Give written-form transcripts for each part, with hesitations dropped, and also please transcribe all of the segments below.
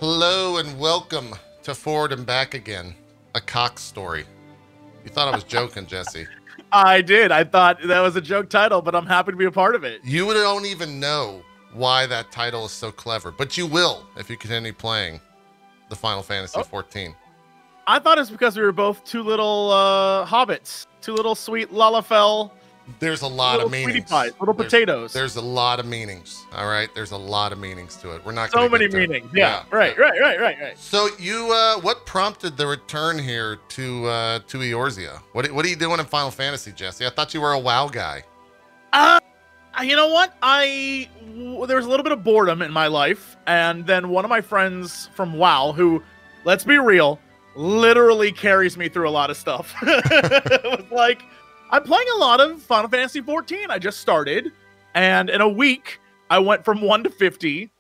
Hello and welcome to Forward and Back Again, a Cox story. You thought I was joking, Jesse. I did. I thought that was a joke title, but I'm happy to be a part of it. You don't even know why that title is so clever, but you will if you continue playing the Final Fantasy XIV. I thought it's because we were both two little hobbits, two little sweet Lalafell. There's a lot of meanings. Pies, little potatoes. There's a lot of meanings. All right. There's a lot of meanings to it. We're not so many meanings. Yeah. Right. So you, what prompted the return here to Eorzea? What are you doing in Final Fantasy, Jesse? I thought you were a WoW guy. You know what? There was a little bit of boredom in my life, and then one of my friends from WoW, who, let's be real, literally carries me through a lot of stuff. It was like, I'm playing a lot of Final Fantasy XIV. I just started, and in a week, I went from 1 to 50,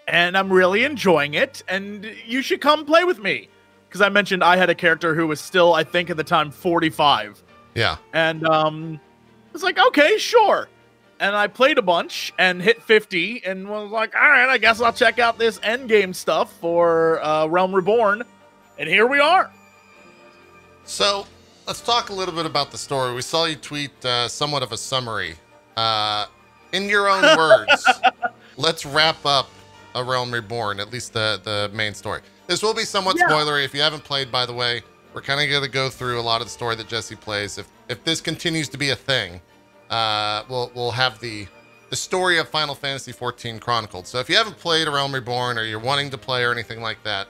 and I'm really enjoying it, and you should come play with me. Because I mentioned I had a character who was still, I think at the time, 45. Yeah. And I was like, okay, sure. And I played a bunch and hit 50, and was like, all right, I guess I'll check out this endgame stuff for Realm Reborn. And here we are. So let's talk a little bit about the story. We saw you tweet somewhat of a summary. In your own words, let's wrap up A Realm Reborn, at least the main story. This will be somewhat spoilery. If you haven't played, by the way, we're kind of going to go through a lot of the story that Jesse plays. If this continues to be a thing, we'll have the story of Final Fantasy XIV chronicled. So if you haven't played A Realm Reborn or you're wanting to play or anything like that,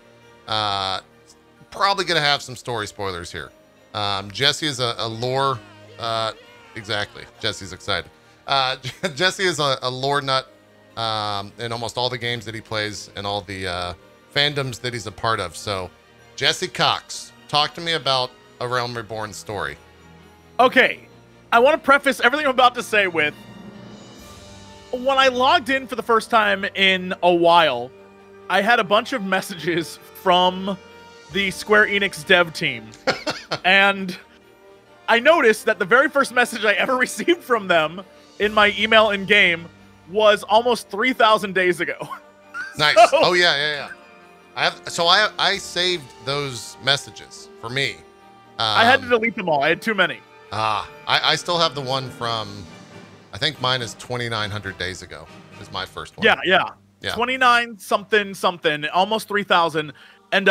probably going to have some story spoilers here. Jesse is a lore, exactly. Jesse's excited. Jesse is a lore nut in almost all the games that he plays and all the fandoms that he's a part of. So, Jesse Cox, talk to me about A Realm Reborn story. Okay, I want to preface everything I'm about to say with, when I logged in for the first time in a while, I had a bunch of messages from the Square Enix dev team. And I noticed that the very first message I ever received from them in my email in-game was almost 3,000 days ago. Nice. Oh, yeah. I saved those messages for me. I had to delete them all. I had too many. I still have the one from, I think mine is 2,900 days ago is my first one. Yeah. 29 something, almost 3,000. And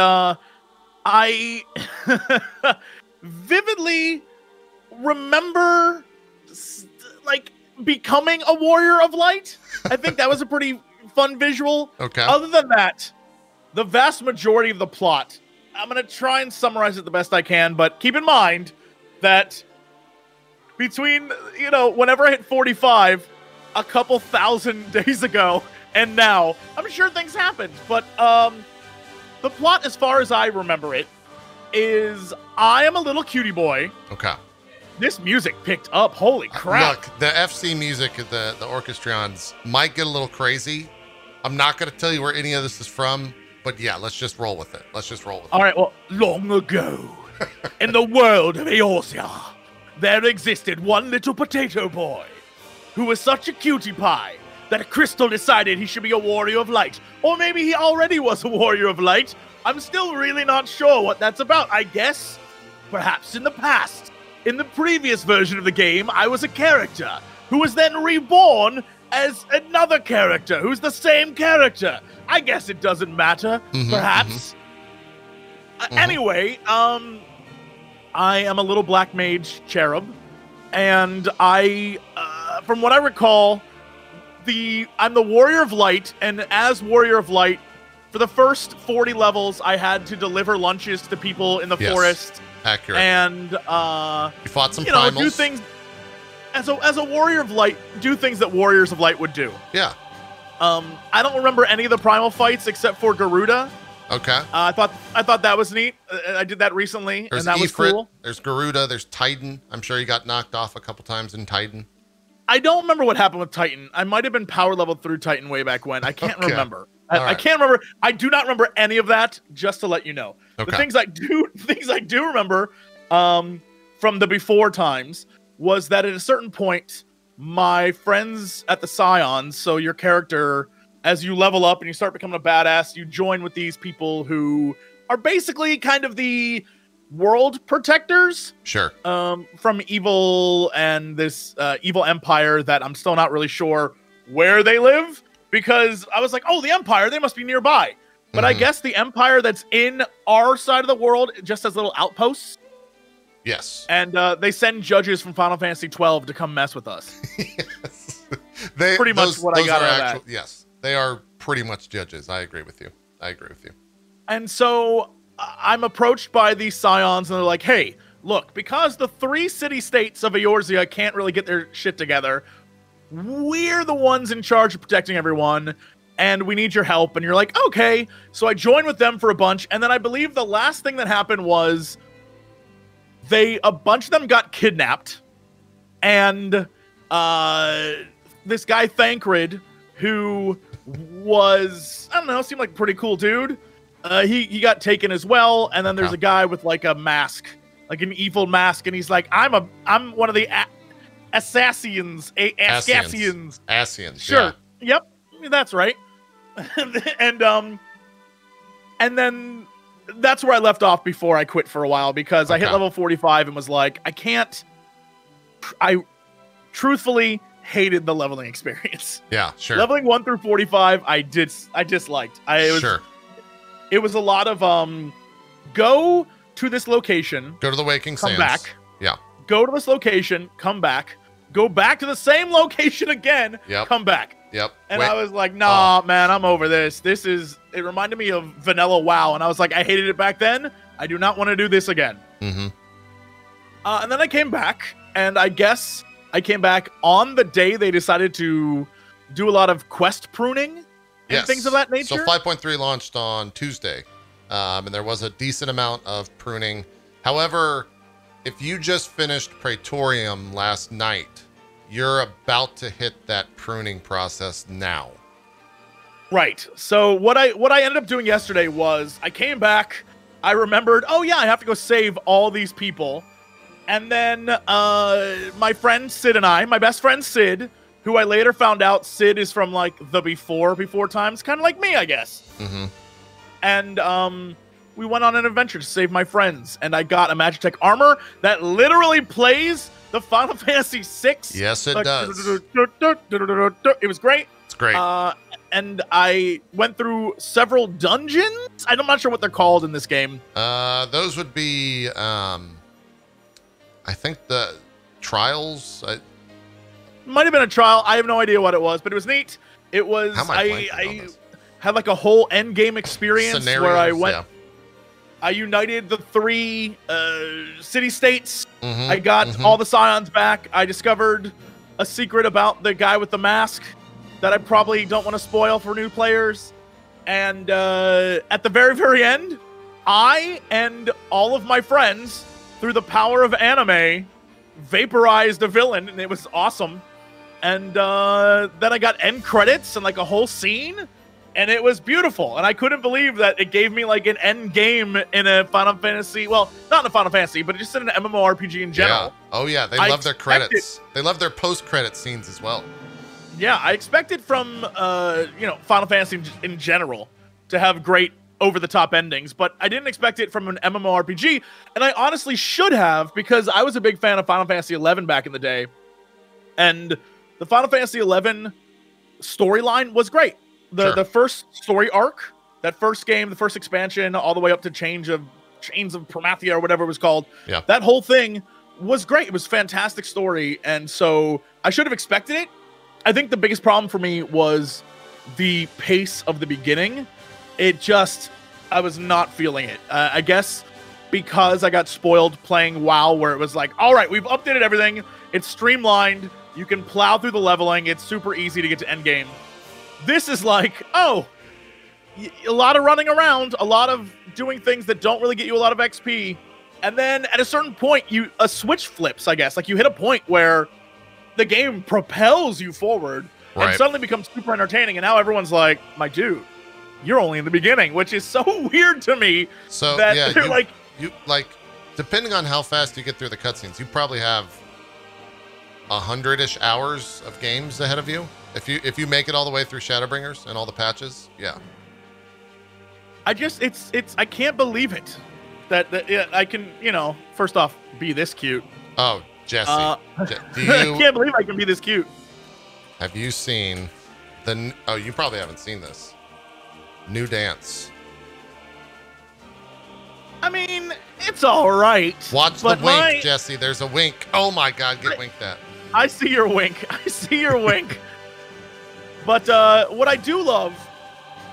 I vividly remember like becoming a warrior of light. I think that was a pretty fun visual. Okay. Other than that, the vast majority of the plot, I'm going to try and summarize it the best I can, but keep in mind that between, whenever I hit 45, a couple thousand days ago, and now, I'm sure things happened, but the plot, as far as I remember it, is I am a little cutie boy. Okay. This music picked up. Holy crap. Look, the FC music, the orchestrons might get a little crazy. I'm not going to tell you where any of this is from, but yeah, let's just roll with it. All right, well, long ago, in the world of Eorzea, there existed one little potato boy who was such a cutie pie that Crystal decided he should be a warrior of light. Or maybe he already was a warrior of light. I'm still really not sure what that's about. I guess, perhaps in the past, in the previous version of the game, I was a character who was then reborn as another character who's the same character. I guess it doesn't matter, perhaps. Anyway, I am a little black mage cherub, and from what I recall, I'm the Warrior of Light, and as Warrior of Light, for the first 40 levels, I had to deliver lunches to people in the forest. Accurate. And you fought some primals. Do things as a Warrior of Light, do things that Warriors of Light would do. Yeah. I don't remember any of the primal fights except for Garuda. Okay. I thought that was neat. I did that recently, and that was cool. There's Garuda. There's Titan. I'm sure you got knocked off a couple times in Titan. I don't remember what happened with Titan. I might have been power leveled through Titan way back when. I can't remember. I can't remember. I do not remember any of that. Just to let you know, the things I do remember from the before times was that at a certain point, my friends at the Scions, so your character as you level up and you start becoming a badass, you join with these people who are basically kind of the world protectors. Sure. From evil and this evil empire that I'm still not really sure where they live, because I was like, oh, the empire, they must be nearby. But I guess the empire that's in our side of the world just has little outposts. Yes. And they send judges from Final Fantasy 12 to come mess with us. Yes. Pretty much what I got out of that. Yes, they are pretty much judges. I agree with you. And so I'm approached by these scions, and they're like, hey, look, because the 3 city-states of Eorzea can't really get their shit together, we're the ones in charge of protecting everyone, and we need your help. And you're like, okay. So I joined with them for a bunch, and then I believe the last thing that happened was a bunch of them got kidnapped, and this guy Thancred, who was, I don't know, seemed like a pretty cool dude, he got taken as well. And then there's a guy with like a mask, like an evil mask, and he's like, I'm one of the Assassins. Asians. Sure. Yeah. Yep. That's right. And then that's where I left off before I quit for a while, because I hit level 45 and was like, I truthfully hated the leveling experience. Yeah, sure. Leveling 1 through 45, I disliked. It was a lot of go to this location, go to the Waking Sands, come back. Yeah. Go to this location, come back. Go back to the same location again, come back. Yep. And I was like, nah, man, I'm over this. It reminded me of vanilla WoW, and I was like, I hated it back then. I do not want to do this again. And then I came back, and I guess I came back on the day they decided to do a lot of quest pruning and things of that nature. So 5.3 launched on Tuesday, and there was a decent amount of pruning. However, if you just finished Praetorium last night, you're about to hit that pruning process now. Right. So what I ended up doing yesterday was I came back, I remembered, oh yeah, I have to go save all these people. And then my friend Sid and my best friend Sid, who I later found out Sid is from like the before times, kind of like me, I guess. And we went on an adventure to save my friends, and I got a Magitech armor that literally plays the Final Fantasy VI. Yes, it does. It was great. It's great. And I went through several dungeons. I'm not sure what they're called in this game. Those would be, I think the trials. Might have been a trial. I have no idea what it was, but it was neat. It was. I had like a whole end game experience Scenarios, where I went. Yeah. I united the 3 city-states. I got all the scions back. I discovered a secret about the guy with the mask that I probably don't want to spoil for new players. And at the very, very end, I and all of my friends, through the power of anime, vaporized a villain, and it was awesome. And then I got end credits and like a whole scene. And it was beautiful, and I couldn't believe that it gave me like an end game in a Final Fantasy. Well, not in a Final Fantasy, but just in an MMORPG in general. Yeah. Oh yeah, they love their credits. They love their post-credit scenes as well. Yeah, I expected from Final Fantasy in general to have great over-the-top endings, but I didn't expect it from an MMORPG, and I honestly should have, because I was a big fan of Final Fantasy 11 back in the day, and the Final Fantasy 11 storyline was great. The first story arc, that first game, the first expansion, all the way up to Chains of Promathia or whatever it was called. Yeah. That whole thing was great. It was a fantastic story. And so I should have expected it. I think the biggest problem for me was the pace of the beginning. I was not feeling it. I guess because I got spoiled playing WoW, where it was like, all right, we've updated everything. It's streamlined. You can plow through the leveling. It's super easy to get to endgame. This is like, a lot of running around, a lot of doing things that don't really get you a lot of XP. And then at a certain point, a switch flips, I guess. Like you hit a point where the game propels you forward and suddenly becomes super entertaining. And now everyone's like, my dude, you're only in the beginning, which is so weird to me. So that yeah, they're you depending on how fast you get through the cutscenes, you probably have 100-ish hours of games ahead of you. If you make it all the way through Shadowbringers and all the patches, yeah. I can't believe it that yeah, I can, first off, be this cute. Oh, Jesse. I can't believe I can be this cute. Have you seen oh, you probably haven't seen this. New dance. I mean, it's all right. Watch the wink, Jesse. There's a wink. Oh my God, get winked at. I see your wink. I see your wink. But what I do love,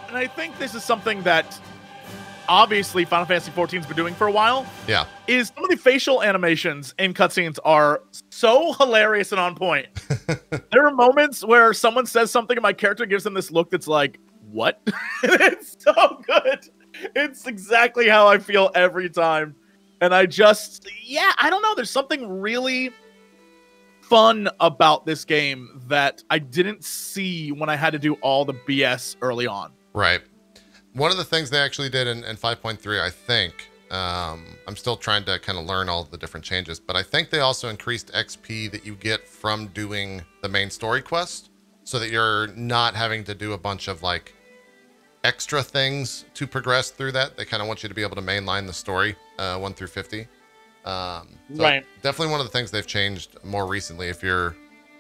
and I think this is something that obviously Final Fantasy XIV's been doing for a while, yeah, is some of the facial animations in cutscenes are so hilarious and on point. There are moments where someone says something and my character gives them this look that's like, what? It's so good. It's exactly how I feel every time. And I don't know. There's something really fun about this game that I didn't see when I had to do all the BS early on. Right. One of the things they actually did in 5.3, I think, I'm still trying to kind of learn all the different changes, but I think they also increased XP that you get from doing the main story quest so that you're not having to do a bunch of like extra things to progress through that. They kind of want you to be able to mainline the story 1 through 50. So right. Definitely one of the things they've changed more recently if you're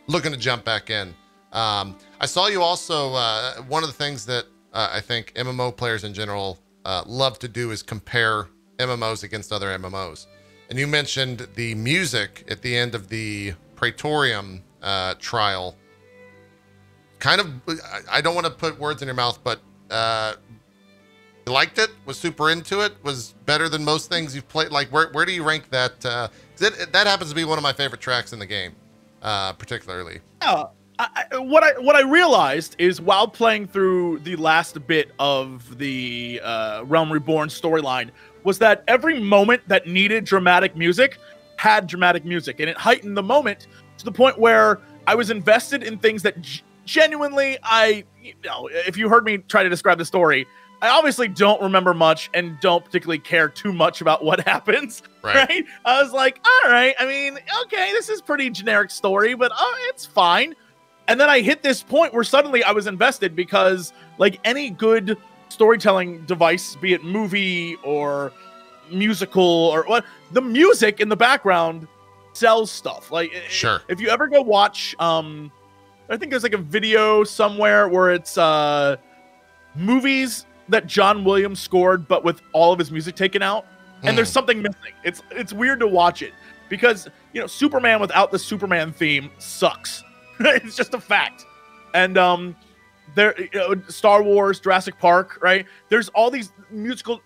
looking to jump back in. I saw you also, one of the things that I think MMO players in general love to do is compare MMOs against other MMOs. And you mentioned the music at the end of the Praetorium trial. Kind of, I don't want to put words in your mouth, but you liked it, was super into it, was better than most things you've played. Like, where do you rank that? That happens to be one of my favorite tracks in the game, particularly. What I realized is while playing through the last bit of the Realm Reborn storyline was that every moment that needed dramatic music had dramatic music, and it heightened the moment to the point where I was invested in things that genuinely if you heard me try to describe the story, I obviously don't remember much and don't particularly care too much about what happens, right? I was like, all right, I mean, okay, this is pretty generic story, but it's fine. And then I hit this point where suddenly I was invested because, like any good storytelling device, be it movie or musical or what, the music in the background sells stuff. Like, sure. If you ever go watch, I think there's like a video somewhere where it's movies that John Williams scored, but with all of his music taken out, and there's something missing. It's weird to watch it because Superman without the Superman theme sucks. It's just a fact. And there, Star Wars, Jurassic Park, right? There's all these musical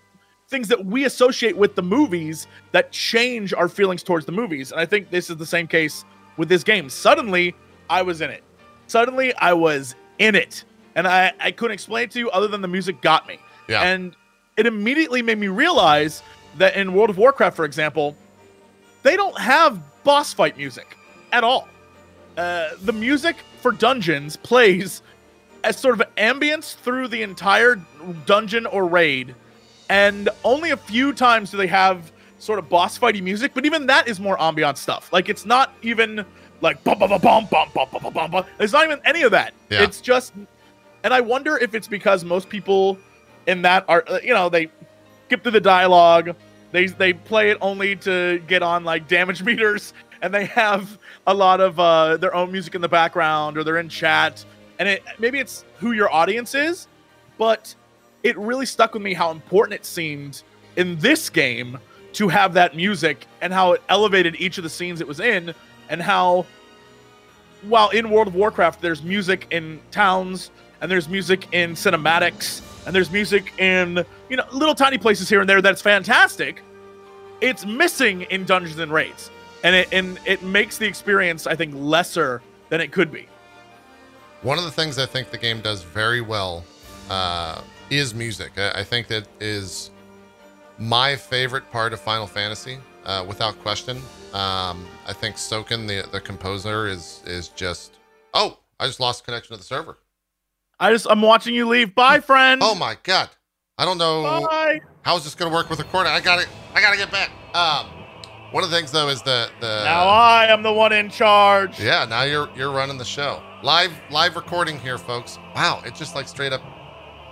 things that we associate with the movies that change our feelings towards the movies. And I think this is the same case with this game. Suddenly, I was in it. Suddenly, I was in it. And I couldn't explain it to you other than the music got me. Yeah. And it immediately made me realize that in World of Warcraft, for example, they don't have boss fight music at all. The music for dungeons plays as sort of ambience through the entire dungeon or raid, and only a few times do they have sort of boss fighty music, but even that is more ambient stuff. Like, it's not even like bum bum bum bum bum bum bum bum bum. It's not even any of that. Yeah. It's just, and I wonder if it's because most people in that are, they skip through the dialogue, they play it only to get on like damage meters, and they have a lot of their own music in the background, or they're in chat, and maybe it's who your audience is, but it really stuck with me how important it seemed in this game to have that music, and how it elevated each of the scenes it was in, and how while in World of Warcraft there's music in towns, and there's music in cinematics, and there's music in little tiny places here and there that's fantastic, it's missing in dungeons and raids. And it makes the experience, I think, lesser than it could be. One of the things I think the game does very well is music. I think that is my favorite part of Final Fantasy, without question. I think Soken, the composer, is just... Oh, I just lost connection to the server. I'm watching you leave. Bye, friend. Oh my God. I don't know. Bye. How is this going to work with recording? I gotta get back. One of the things though is the now I am the one in charge. Yeah, now you're running the show. Live recording here, folks. Wow, it just like straight up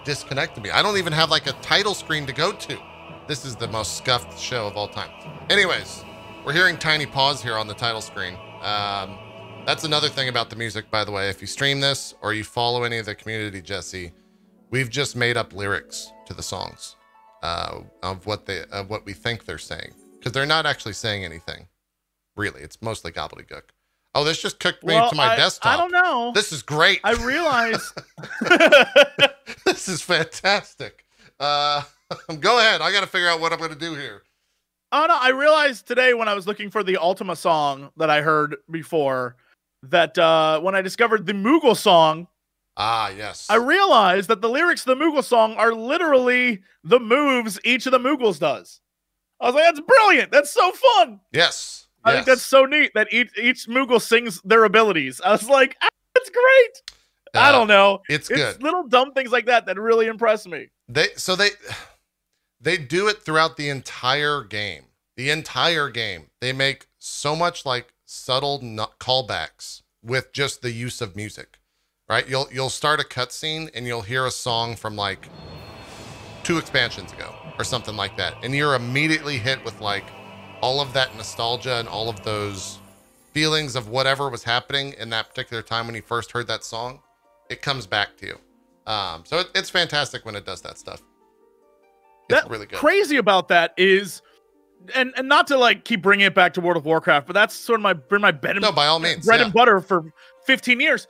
disconnected me. I don't even have like a title screen to go to. This is the most scuffed show of all time. Anyways, we're hearing tiny paws here on the title screen. That's another thing about the music, by the way. If you stream this or you follow any of the community, Jesse, we've just made up lyrics to the songs of what we think they're saying, because they're not actually saying anything. Really, it's mostly gobbledygook. Oh, this just cooked me to my desktop. I don't know. This is great. I realize. This is fantastic. Go ahead. I got to figure out what I'm going to do here. Oh, no. I realized today when I was looking for the Ultima song that I heard before that when I discovered the Moogle song. Ah, yes. I realized that the lyrics of the Moogle song are literally the moves each of the Moogles does. I was like, that's brilliant. That's so fun. Yes. I think that's so neat that each Moogle sings their abilities. I was like, that's great. I don't know. It's good. It's little dumb things like that really impress me. They do it throughout the entire game. The entire game. They make so much like subtle callbacks with just the use of music. Right? You'll start a cutscene and you'll hear a song from like 2 expansions ago or something like that. And you're immediately hit with like all of that nostalgia and all of those feelings of whatever was happening in that particular time when you first heard that song. It comes back to you. So it's fantastic when it does that stuff. It's really good. Crazy about that is, and not to like keep bringing it back to World of Warcraft, but that's sort of my bread and butter for 15 years.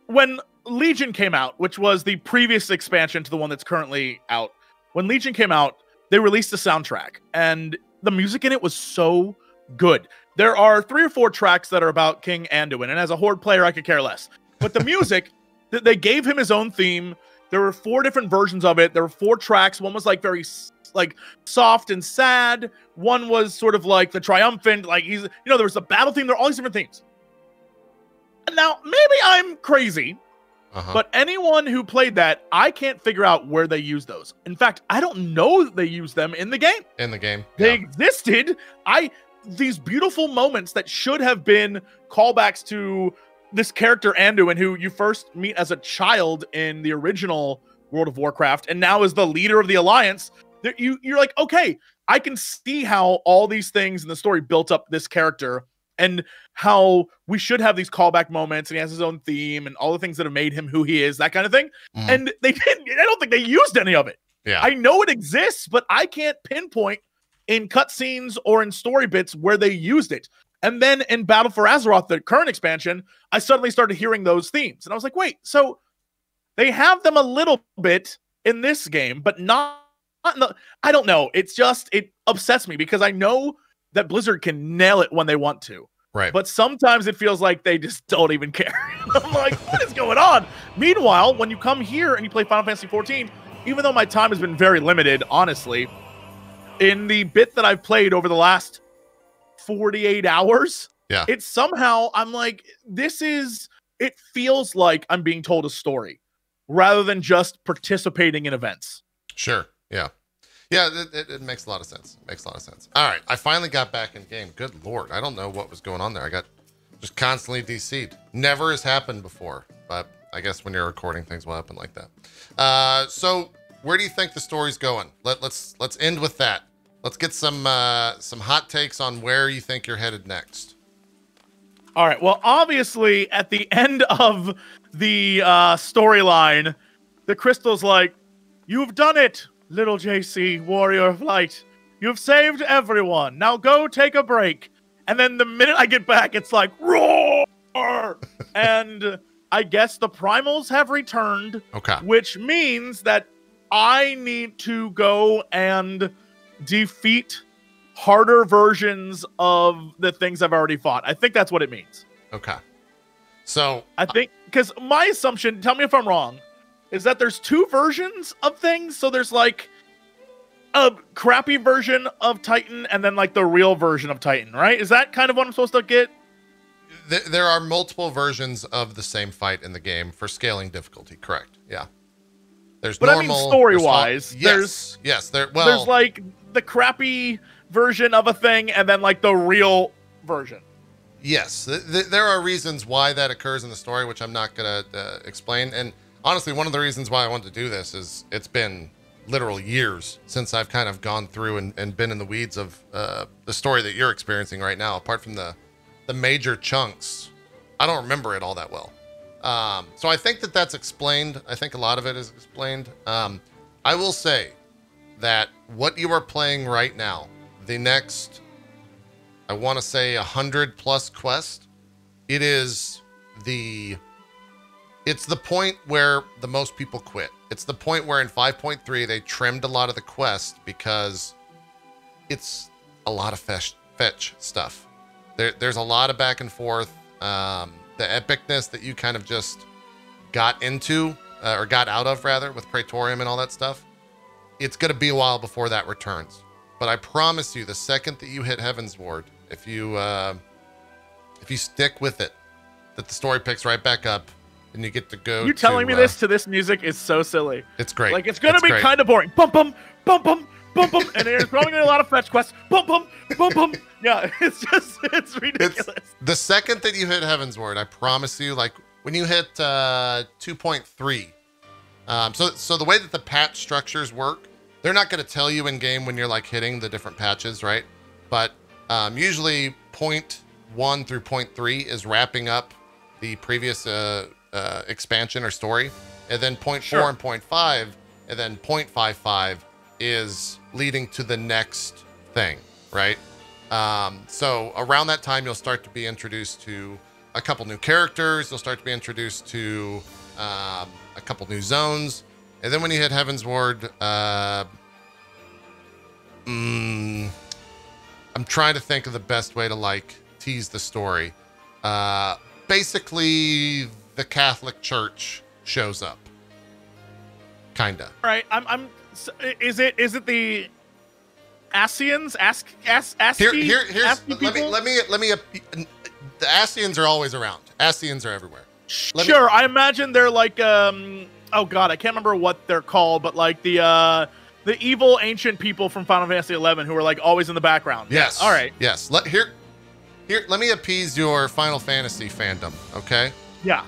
When Legion came out, which was the previous expansion to the one that's currently out, when Legion came out, they released the soundtrack, and the music in it was so good. There are 3 or 4 tracks that are about King Anduin, and as a Horde player, I could care less. But the music, they gave him his own theme. There were 4 different versions of it. There were 4 tracks. One was like very like soft and sad. One was sort of like the triumphant, like there was a battle theme. There are all these different themes. And now, maybe I'm crazy, but anyone who played that, I can't figure out where they used those. In fact, I don't know that they used them in the game. They existed. These beautiful moments that should have been callbacks to this character Anduin, who you first meet as a child in the original World of Warcraft, and now is the leader of the Alliance. You're like, okay, I can see how all these things in the story built up this character, and how we should have these callback moments, and he has his own theme, and all the things that have made him who he is, that kind of thing. And they didn't. I don't think they used any of it. Yeah, I know it exists, but I can't pinpoint in cutscenes or in story bits where they used it. And then in Battle for Azeroth, the current expansion, I suddenly started hearing those themes. And I was like, wait, so they have them a little bit in this game, but not in the, I don't know. It's just, it upsets me because I know that Blizzard can nail it when they want to. Right. But sometimes it feels like they just don't even care. I'm like, what is going on? Meanwhile, when you come here and you play Final Fantasy XIV, even though my time has been very limited, honestly, in the bit that I've played over the last 48 hours, it's somehow, I'm like, it feels like I'm being told a story rather than just participating in events. Sure. Yeah. Yeah, it makes a lot of sense. All right. I finally got back in game. Good Lord. I don't know what was going on there. I got just constantly DC'd. Never has happened before, but I guess when you're recording, things will happen like that. So where do you think the story's going? Let's end with that. Let's get some hot takes on where you think you're headed next. All right. Well, obviously, at the end of the storyline, the crystal's like, "You've done it, little JC, warrior of light. You've saved everyone. Now go take a break." And then the minute I get back, it's like, roar! And I guess the primals have returned. Okay. Which means that I need to go and defeat harder versions of the things I've already fought. I think that's what it means. Okay. So I think, because my assumption, tell me if I'm wrong, is that there's 2 versions of things. So there's like a crappy version of Titan and then like the real version of Titan, right? Is that kind of what I'm supposed to get? There are multiple versions of the same fight in the game for scaling difficulty. Correct. Yeah. There's normal. But I mean, story-wise, there's like the crappy version of a thing and then like the real version. Yes, there are reasons why that occurs in the story, which I'm not gonna explain. And honestly, one of the reasons why I wanted to do this is it's been literal years since I've kind of gone through and been in the weeds of the story that you're experiencing right now. Apart from the major chunks, I don't remember it all that well. So I think that's explained. I think a lot of it is explained. I will say that what you are playing right now, the next, I want to say 100+ quest, it's the point where the most people quit. It's the point where in 5.3 they trimmed a lot of the quest because it's a lot of fetch stuff. There's a lot of back and forth. The epicness that you kind of just got into, or got out of rather, with Praetorium and all that stuff, it's going to be a while before that returns. But I promise you, the second that you hit Heaven's Ward, if you stick with it, that the story picks right back up and you get to go. You telling me this to this music is so silly. It's great. Like, it's going to be kind of boring. Bum, bum, bum, bum, bum, bum. And there's probably going to be a lot of fetch quests. Bum, bum, bum, bum. Yeah, it's ridiculous. The second that you hit Heaven's Ward, I promise you, like when you hit 2.3, so the way that the patch structures work, they're not going to tell you in game when you're like hitting the different patches, right? But usually 0.1 through 0.3 is wrapping up the previous expansion or story, and then 0.4 and 0.5, and then 0.55 is leading to the next thing, right? So around that time, you'll start to be introduced to a couple new characters. You'll start to be introduced to a couple new zones. And then when you hit Heaven's Ward, I'm trying to think of the best way to like tease the story. Basically, the Catholic Church shows up. Kinda. All right. Is it the Asians? Here's let me the Asians are always around. Asians are everywhere. I imagine they're like oh god, I can't remember what they're called, but like the evil ancient people from Final Fantasy 11 who are like always in the background. Yes. All right. Yes. Let me appease your Final Fantasy fandom, okay? Yeah.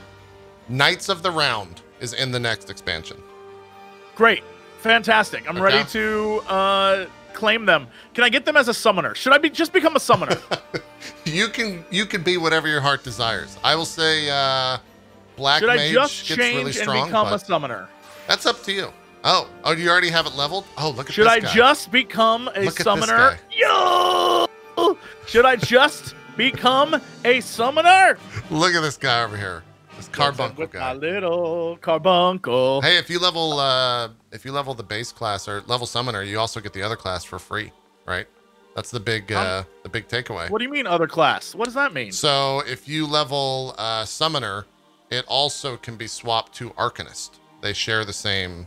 Knights of the Round is in the next expansion. Great. Fantastic. I'm ready to claim them. Can I get them as a summoner? Should I just become a summoner? You can be whatever your heart desires. I will say Black Mage I just gets really strong. And become a summoner? That's up to you. Oh, do you already have it leveled? Oh, look at Should this I guy. just become a summoner? Yo! Should I just become a summoner? Look at this guy over here. This carbuncle guy. My little carbuncle. Hey, if you level the base class or level summoner, you also get the other class for free, right? That's the big takeaway. What do you mean other class? What does that mean? So if you level summoner, it also can be swapped to Arcanist. They share the same.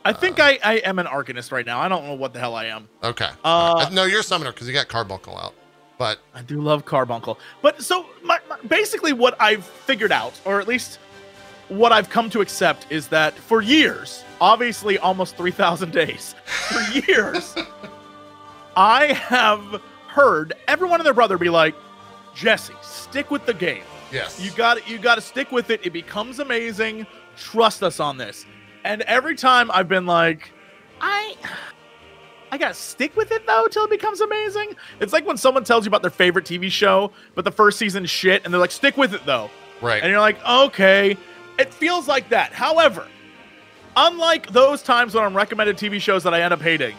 I think I am an Arcanist right now. I don't know what the hell I am. Okay. No, you're a summoner because you got Carbuncle out. But I do love Carbuncle. But so basically what I've figured out, or at least what I've come to accept, is that for years, obviously almost 3,000 days, for years, I have heard everyone and their brother be like, Jesse, stick with the game. Yes. You got to stick with it. It becomes amazing. Trust us on this. And every time I've been like, I gotta stick with it though till it becomes amazing. It's like when someone tells you about their favorite TV show, but the first season's shit, and they're like, stick with it though. Right. And you're like, okay. It feels like that. However, unlike those times when I'm recommended TV shows that I end up hating,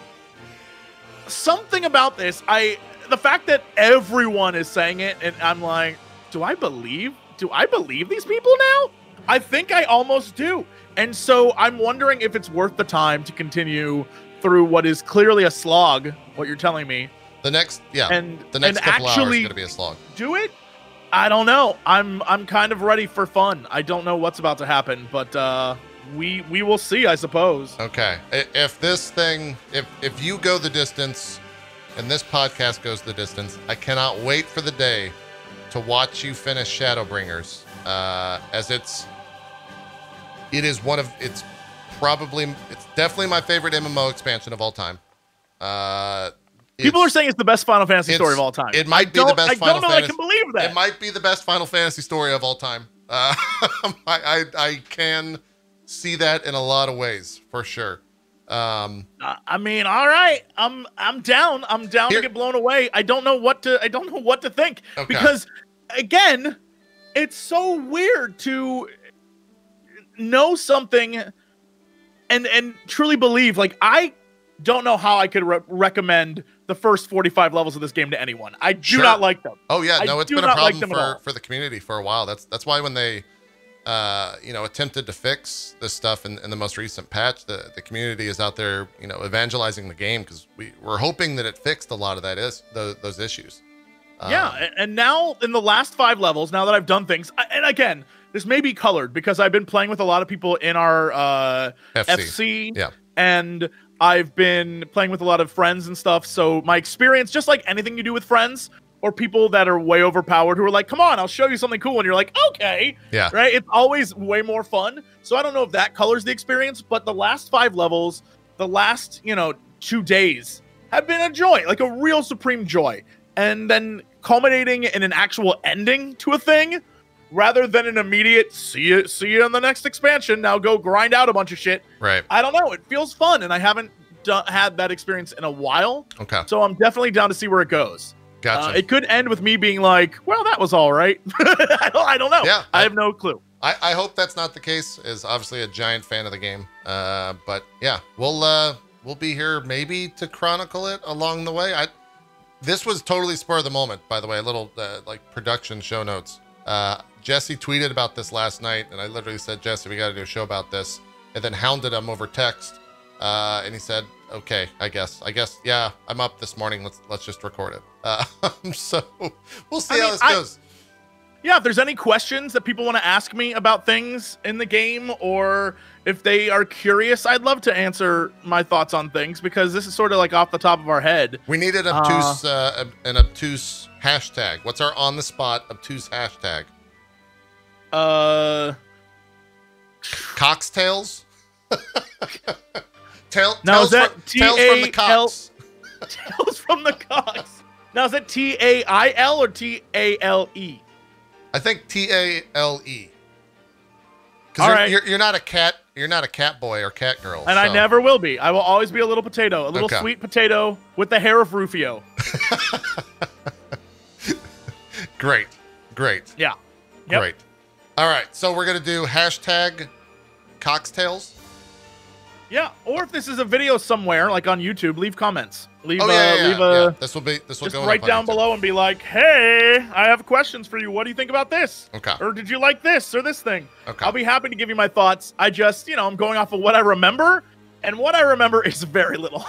something about this, the fact that everyone is saying it, and I'm like, do I believe these people now? I think I almost do. And so I'm wondering if it's worth the time to continue through what is clearly a slog, what you're telling me. The next couple hours is going to be a slog. Do it? I don't know. I'm kind of ready for fun. I don't know what's about to happen, but we will see, I suppose. Okay. If you go the distance and this podcast goes the distance, I cannot wait for the day to watch you finish Shadowbringers, as it's definitely my favorite MMO expansion of all time. People are saying it's the best Final Fantasy story of all time. It might be the best Final Fantasy. I don't know I can believe that. It might be the best Final Fantasy story of all time. I can see that in a lot of ways, for sure. I mean, all right, I'm down. I'm down to get blown away. I don't know what to think because, again, it's so weird to know something and truly believe. Like, I don't know how I could recommend the first 45 levels of this game to anyone. I do not like them. Oh yeah, no, it's been a problem for the community for a while. That's why when they attempted to fix this stuff in the most recent patch, the community is out there, evangelizing the game, because we're hoping that it fixed a lot of those issues. Yeah, and now in the last 5 levels, now that I've done things, and again, this may be colored because I've been playing with a lot of people in our FC, yeah, and I've been playing with a lot of friends and stuff. So my experience, just like anything you do with friends or people that are way overpowered who are like, come on, I'll show you something cool. And you're like, okay. Yeah. Right. It's always way more fun. So I don't know if that colors the experience, but the last 5 levels, the last, 2 days have been a joy, like a real supreme joy. And then culminating in an actual ending to a thing rather than an immediate see you in the next expansion. Now go grind out a bunch of shit. Right. I don't know. It feels fun, and I haven't had that experience in a while. Okay. So I'm definitely down to see where it goes. Gotcha. It could end with me being like, well, that was all right. I don't know. Yeah, I have no clue. I hope that's not the case. Is obviously a giant fan of the game. But yeah, we'll be here maybe to chronicle it along the way. This was totally spur of the moment, by the way. A little production show notes. Jesse tweeted about this last night, and I literally said, Jesse, we got to do a show about this, and then hounded him over text. And he said, okay, I guess, yeah, I'm up this morning. Let's just record it. So we'll see how this goes. Yeah, if there's any questions that people want to ask me about things in the game, or if they are curious, I'd love to answer my thoughts on things, because this is sort of like off the top of our head. We need an obtuse hashtag. What's our on the spot obtuse hashtag? Coxtails. Tales from the Cox. Tales from the Cox. Now is that TAIL or TALE? I think TALE. All Because you're not a cat. You're not a cat boy or cat girl. And I never will be. I will always be a little potato, a little sweet potato with the hair of Rufio. Great. Yeah. Yep. Great. All right. So we're going to do hashtag Coxtails. Yeah. Or if this is a video somewhere, like on YouTube, leave comments. Leave This will just go right down below and be like, hey, I have questions for you. What do you think about this? Okay. Or did you like this or this thing? Okay. I'll be happy to give you my thoughts. I just, I'm going off of what I remember, and what I remember is very little.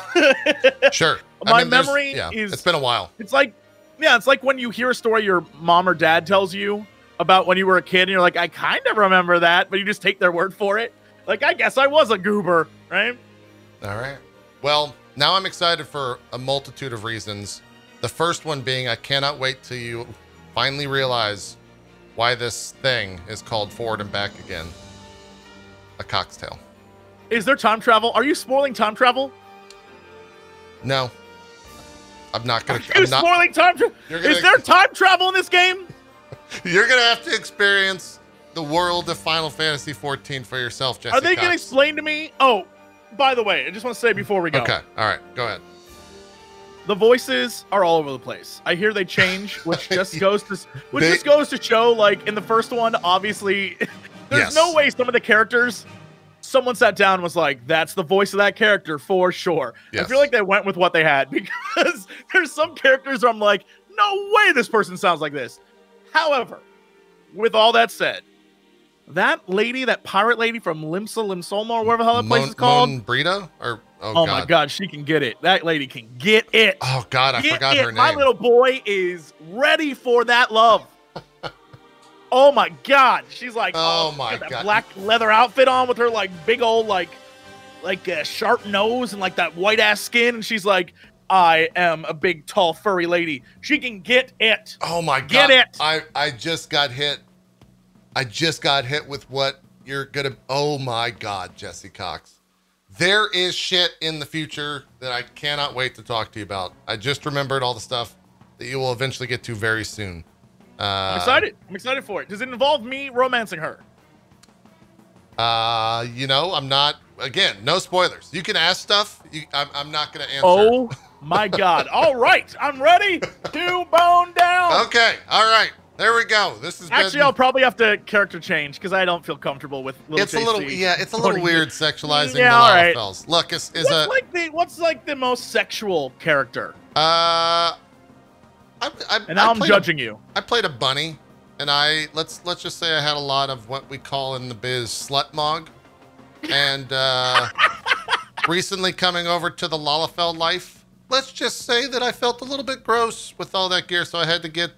Sure. My memory is... It's been a while. It's like when you hear a story your mom or dad tells you about when you were a kid, and you're like, I kind of remember that, but you just take their word for it. Like, I guess I was a goober, right? All right. Well, now I'm excited for a multitude of reasons. The first one being, I cannot wait till you finally realize why this thing is called Forward and Back Again. A cocktail. Is there time travel? Are you spoiling time travel? No. I'm not going to. Are you spoiling time travel? Is there time travel in this game? You're going to have to experience the world of Final Fantasy XIV for yourself, Jesse. Are they going to explain to me? Oh, by the way, I just want to say before we go. Okay. All right. Go ahead. The voices are all over the place. I hear they change, which just goes to show, like, in the first one, obviously, there's no way some of the characters, someone sat down and was like, that's the voice of that character for sure. Yes. I feel like they went with what they had, because there's some characters where I'm like, no way this person sounds like this. However, with all that said, that lady, that pirate lady from Limsolma, or whatever the hell that place is called. Monbrita? Oh my God, she can get it. That lady can get it. Oh God, I forgot her name. My little boy is ready for that love. Oh my God, she's like, oh my God, that black leather outfit on with her like big old like sharp nose and like that white ass skin, and she's like, I am a big tall furry lady. She can get it. Oh my God, get it. I just got hit. I just got hit with what you're gonna. Oh my God, Jesse Cox. There is shit in the future that I cannot wait to talk to you about. I just remembered all the stuff that you will eventually get to very soon. I'm excited. I'm excited for it. Does it involve me romancing her? You know, I'm not. Again, no spoilers. You can ask stuff. I'm not going to answer. Oh my God! All right, I'm ready to bone down. Okay. All right. There we go. This is actually. I'll probably have to character change because I don't feel comfortable with little. It's JC a little. Yeah, it's a little weird sexualizing the Lalafels. Look, what's like the most sexual character? I'm judging you. I played a bunny, and let's just say I had a lot of what we call in the biz slut mog, and recently coming over to the Lalafell life, let's just say that I felt a little bit gross with all that gear, so I had to get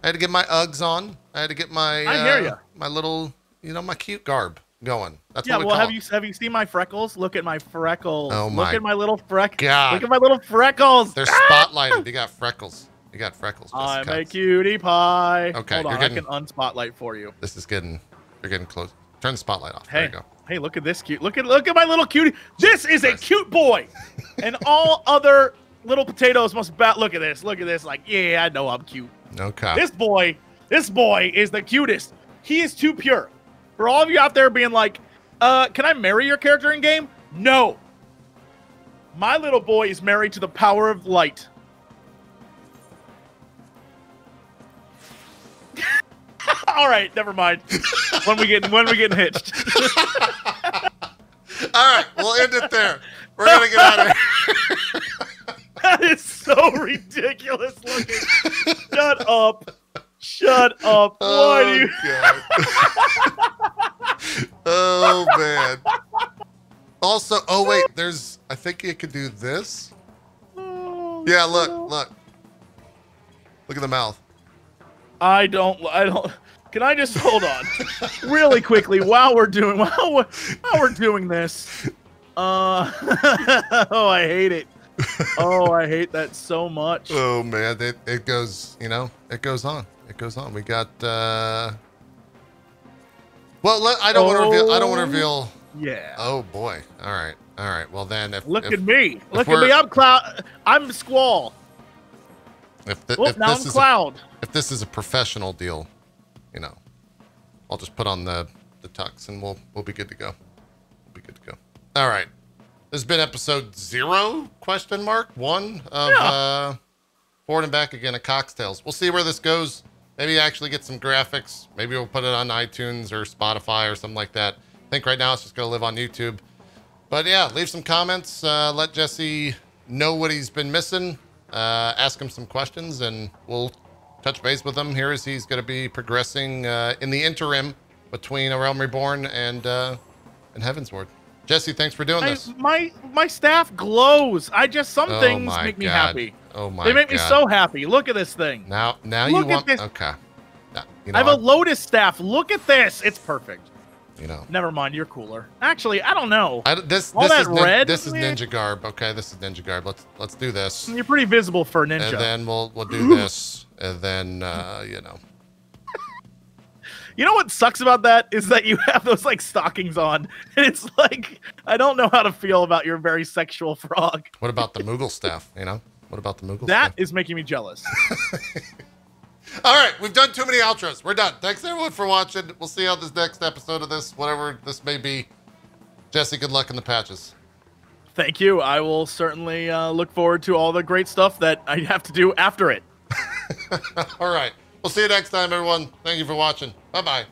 I had to get my Uggs on. I had to get my I hear ya. My little my cute garb going. That's yeah. What we well, call have you seen my freckles? Look at my freckles. Oh Look at my little freckles. God. Look at my little freckles. They're spotlighted. You got freckles. You got freckles. I'm a cutie pie. Okay, hold on. I can unspotlight for you. This is getting. You're getting close. Turn the spotlight off. Hey, there you go. Hey, look at this cute. Look at my little cutie. This is a cute boy, and all other little potatoes must look at this. Look at this. Like, yeah, I know I'm cute. Okay. This boy is the cutest. He is too pure. For all of you out there being like, can I marry your character in game? No. My little boy is married to the power of light. All right, never mind. When we getting hitched. All right, we'll end it there. We're gonna get out of here. That is so ridiculous looking. Shut up. Shut up. Why do you? Oh man. Also, oh wait, I think you could do this. Oh, yeah, look. Look at the mouth. I don't. Can I just hold on really quickly while we're doing this? Oh, I hate it. Oh, I hate that so much. Oh man, it goes. It goes on. It goes on. We got. Well, I don't want to reveal. I don't want to reveal. Yeah. Oh boy. All right. Well then, look at me. Look at me. I'm Cloud. I'm Squall. If this is a professional deal, I'll just put on the tux and we'll be good to go. All right. This has been episode 0? One of Forward and Back Again, a Cox Tales. We'll see where this goes. Maybe actually get some graphics. Maybe we'll put it on iTunes or Spotify or something like that. I think right now it's just going to live on YouTube. But yeah, leave some comments. Let Jesse know what he's been missing. Ask him some questions, and we'll touch base with him here as he's going to be progressing in the interim between A Realm Reborn and Heavensward. Jesse, thanks for doing this. My staff glows. Some things make me happy. Oh my! They make me so happy. Look at this thing. Now you want this. Okay. I have a Lotus staff. Look at this. It's perfect. Never mind. You're cooler. Actually, I don't know. This is ninja garb. Okay, this is ninja garb. Let's do this. You're pretty visible for a ninja. And then we'll do this, and then You know what sucks about that is that you have those like stockings on. And it's like I don't know how to feel about your very sexual frog. What about the Moogle staff? What about the Moogle staff? That is making me jealous. All right, we've done too many outros. We're done. Thanks everyone for watching. We'll see how this next episode of this, whatever this may be. Jesse, good luck in the patches. Thank you. I will certainly look forward to all the great stuff that I have to do after it. All right. We'll see you next time, everyone. Thank you for watching. Bye-bye.